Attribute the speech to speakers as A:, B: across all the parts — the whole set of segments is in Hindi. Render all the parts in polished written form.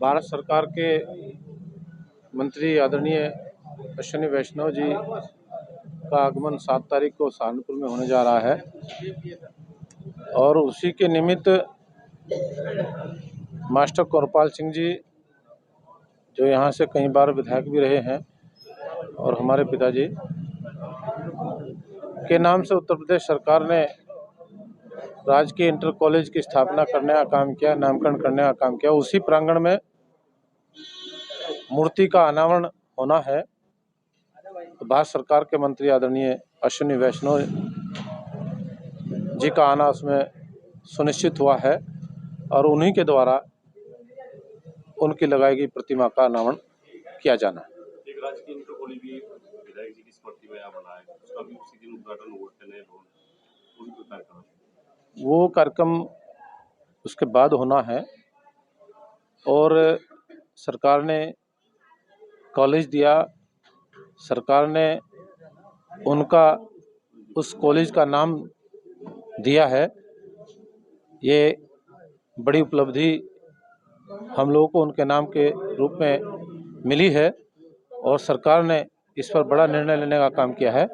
A: भारत सरकार के मंत्री आदरणीय अश्विनी वैष्णव जी का आगमन 7 तारीख को सहारनपुर में होने जा रहा है और उसी के निमित्त मास्टर कृपाल सिंह जी, जो यहाँ से कई बार विधायक भी रहे हैं, और हमारे पिताजी के नाम से उत्तर प्रदेश सरकार ने राजकीय इंटर कॉलेज की स्थापना करने का काम किया, नामकरण करने का काम किया। उसी प्रांगण में मूर्ति का अनावरण होना है। तो भारत सरकार के मंत्री आदरणीय अश्विनी वैष्णव जी का आना उसमें सुनिश्चित हुआ है और उन्हीं के द्वारा उनकी लगाई गई प्रतिमा का अनावरण किया जाना है।
B: एक राजकीय इंटर कॉलेज भी विधायक जी की स्मृति में यहाँ बना है, उसका भी उसी दिन उद्घाटन हुआ है।
A: वो कार्यक्रम उसके बाद होना है और सरकार ने कॉलेज दिया, सरकार ने उनका उस कॉलेज का नाम दिया है। ये बड़ी उपलब्धि हम लोगों को उनके नाम के रूप में मिली है और सरकार ने इस पर बड़ा निर्णय लेने का काम किया है।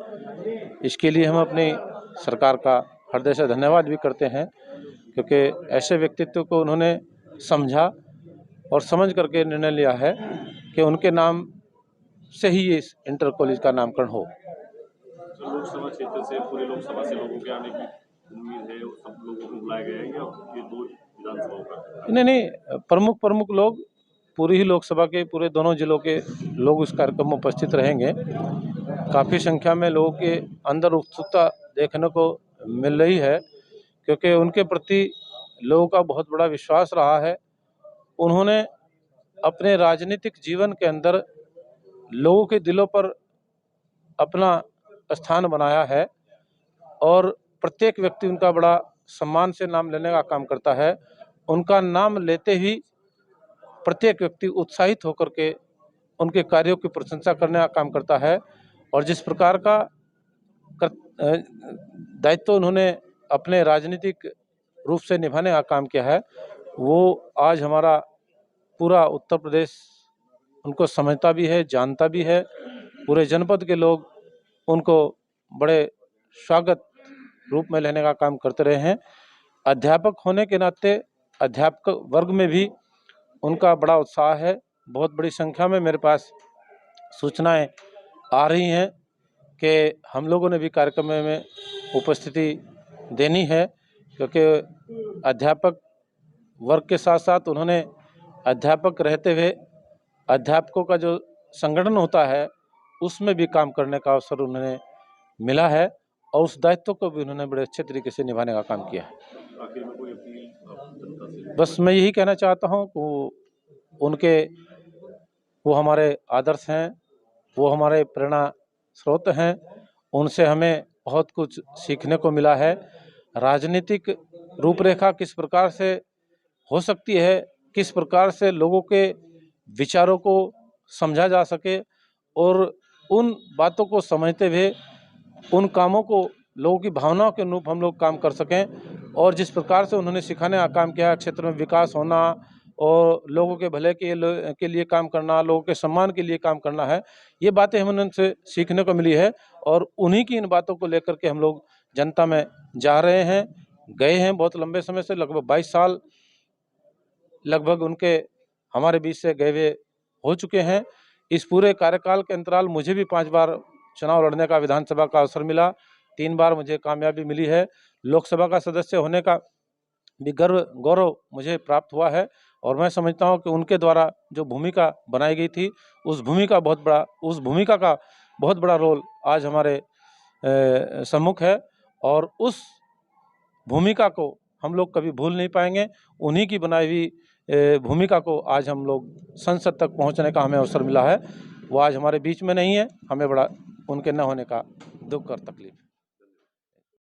A: इसके लिए हम अपनी सरकार का हृदय से धन्यवाद भी करते हैं, क्योंकि ऐसे व्यक्तित्व को उन्होंने समझा और समझ करके निर्णय लिया है कि उनके नाम से ही इस इंटर कॉलेज का नामकरण हो।
B: लोकसभा क्षेत्र से पूरे लोकसभा से लोगों के आने की उम्मीद है, सब लोगों को बुलाया गया है या ये दो विधानसभाओं का?
A: नहीं, प्रमुख लोग पूरी ही लोकसभा के पूरे दोनों जिलों के लोग इस कार्यक्रम में उपस्थित रहेंगे। काफ़ी संख्या में लोगों के अंदर उत्सुकता देखने को मिल रही है, क्योंकि उनके प्रति लोगों का बहुत बड़ा विश्वास रहा है। उन्होंने अपने राजनीतिक जीवन के अंदर लोगों के दिलों पर अपना स्थान बनाया है और प्रत्येक व्यक्ति उनका बड़ा सम्मान से नाम लेने का काम करता है। उनका नाम लेते ही प्रत्येक व्यक्ति उत्साहित होकर के उनके कार्यों की प्रशंसा करने का काम करता है और जिस प्रकार का दायित्व उन्होंने अपने राजनीतिक रूप से निभाने का काम किया है, वो आज हमारा पूरा उत्तर प्रदेश उनको समझता भी है, जानता भी है। पूरे जनपद के लोग उनको बड़े स्वागत रूप में लेने का काम करते रहे हैं। अध्यापक होने के नाते अध्यापक वर्ग में भी उनका बड़ा उत्साह है। बहुत बड़ी संख्या में मेरे पास सूचनाएं आ रही हैं कि हम लोगों ने भी कार्यक्रम में उपस्थिति देनी है, क्योंकि अध्यापक वर्ग के साथ साथ उन्होंने अध्यापक रहते हुए अध्यापकों का जो संगठन होता है उसमें भी काम करने का अवसर उन्हें मिला है और उस दायित्व को भी उन्होंने बड़े अच्छे तरीके से निभाने का काम किया है। बस मैं यही कहना चाहता हूँ कि वो हमारे आदर्श हैं, वो हमारे प्रेरणा स्रोत हैं। उनसे हमें बहुत कुछ सीखने को मिला है। राजनीतिक रूपरेखा किस प्रकार से हो सकती है, किस प्रकार से लोगों के विचारों को समझा जा सके और उन बातों को समझते हुए उन कामों को लोगों की भावनाओं के अनुरूप हम लोग काम कर सकें। और जिस प्रकार से उन्होंने सिखाने का काम किया, क्षेत्र में विकास होना और लोगों के भले के लिए काम करना, लोगों के सम्मान के लिए काम करना है, ये बातें हमें उनसे सीखने को मिली है और उन्हीं की इन बातों को लेकर के हम लोग जनता में जा रहे हैं, गए हैं बहुत लंबे समय से, लगभग 22 साल लगभग उनके हमारे बीच से गए हुए हो चुके हैं। इस पूरे कार्यकाल के अंतराल मुझे भी 5 बार चुनाव लड़ने का विधानसभा का अवसर मिला, 3 बार मुझे कामयाबी मिली है। लोकसभा का सदस्य होने का भी गौरव मुझे प्राप्त हुआ है और मैं समझता हूं कि उनके द्वारा जो भूमिका बनाई गई थी उस भूमिका का बहुत बड़ा रोल आज हमारे सम्मुख है और उस भूमिका को हम लोग कभी भूल नहीं पाएंगे। उन्हीं की बनाई हुई भूमिका को आज हम लोग संसद तक पहुंचने का हमें अवसर मिला है। वो आज हमारे बीच में नहीं है, हमें बड़ा उनके न होने का दुख और तकलीफ।